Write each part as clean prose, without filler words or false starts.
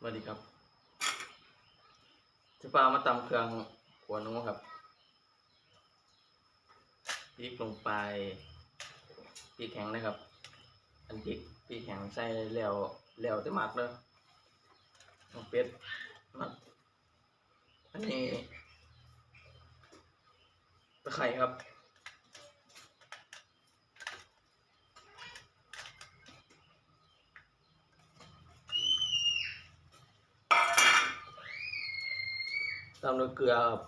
สวัสดีครับจะพามาตำเครื่องหัวหนูครับพริกลงไปพริกแข็งนะครับอันพริกแข็งใส่แล้วจะหมักเลยน้องเป็ดหมักอันนี้ตะไคร้ครับตามด้วยเกลือครับ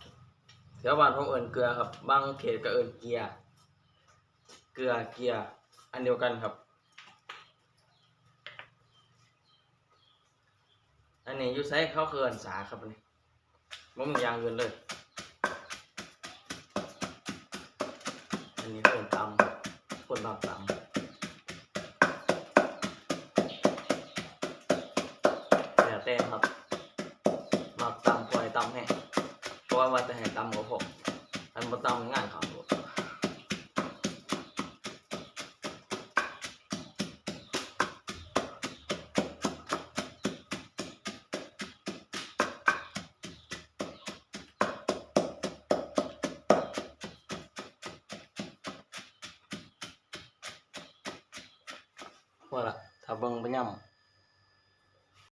แถวบ้านผมเอิ้นเกลือครับบางเขตก็เอิ้นเกียร์เกลืออันเดียวกันครับอันนี้อยู่ไซเขาเอิ้นสาครับนี่บ่มีอย่างอื่นเลยอันนี้คนตำคนตำแล้วแต่ครับมาตำปล่อยตำให้เพราะว่าจะให้ตำกับผมอันมาตำงานเขาพอละถ้าเบิ่งไปย่ำ